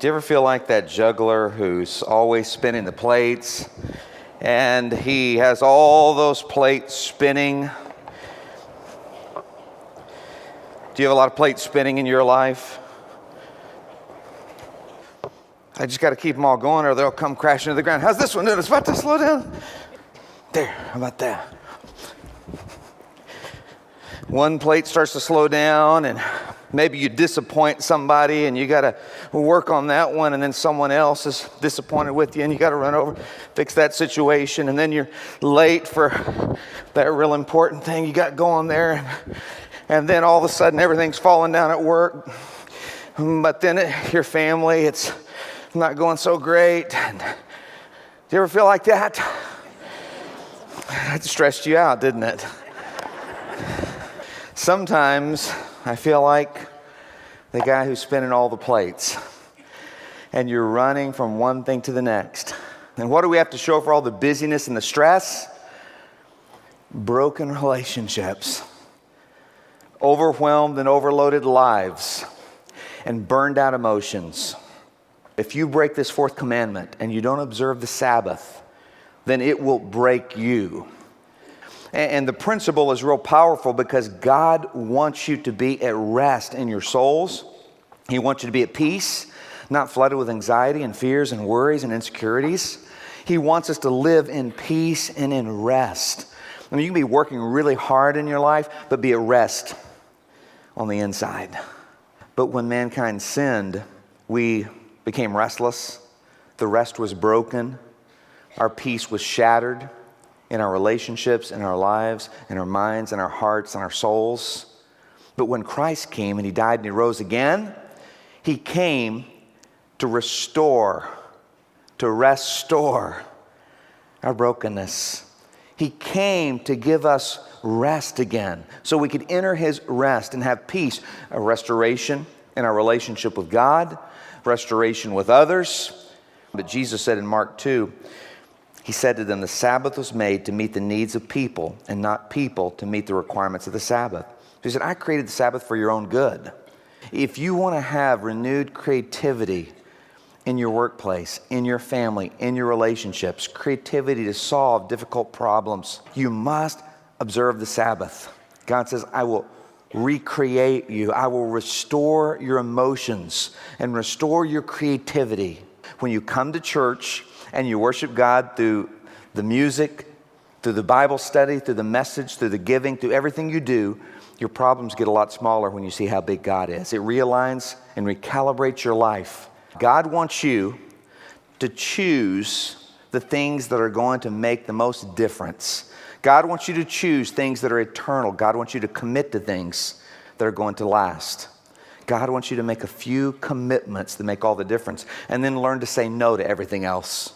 Do you ever feel like that juggler who's always spinning the plates and he has all those plates spinning? Do you have a lot of plates spinning in your life? I just got to keep them all going or they'll come crashing to the ground. How's this one doing? It's about to slow down. There, how about that? One plate starts to slow down and maybe you disappoint somebody and you got to work on that one, and then someone else is disappointed with you and you got to run over, fix that situation, and then you're late for that real important thing you got going there, and then all of a sudden everything's falling down at work. But then your family, it's not going so great. Do you ever feel like that? It stressed you out, didn't it? Sometimes I feel like the guy who's spinning all the plates, and you're running from one thing to the next. And what do we have to show for all the busyness and the stress? Broken relationships, overwhelmed and overloaded lives, and burned out emotions. If you break this fourth commandment and you don't observe the Sabbath, then it will break you. And the principle is real powerful because God wants you to be at rest in your souls. He wants you to be at peace, not flooded with anxiety and fears and worries and insecurities. He wants us to live in peace and in rest. I mean, you can be working really hard in your life, but be at rest on the inside. But when mankind sinned, we became restless. The rest was broken. Our peace was shattered in our relationships, in our lives, in our minds, in our hearts, in our souls. But when Christ came and He died and He rose again, He came to restore our brokenness. He came to give us rest again so we could enter His rest and have peace, a restoration in our relationship with God, restoration with others. But Jesus said in Mark 2, He said to them, the Sabbath was made to meet the needs of people and not people to meet the requirements of the Sabbath. He said, I created the Sabbath for your own good. If you want to have renewed creativity in your workplace, in your family, in your relationships, creativity to solve difficult problems, you must observe the Sabbath. God says, I will recreate you. I will restore your emotions and restore your creativity. When you come to church and you worship God through the music, through the Bible study, through the message, through the giving, through everything you do, your problems get a lot smaller when you see how big God is. It realigns and recalibrates your life. God wants you to choose the things that are going to make the most difference. God wants you to choose things that are eternal. God wants you to commit to things that are going to last. God wants you to make a few commitments that make all the difference, and then learn to say no to everything else.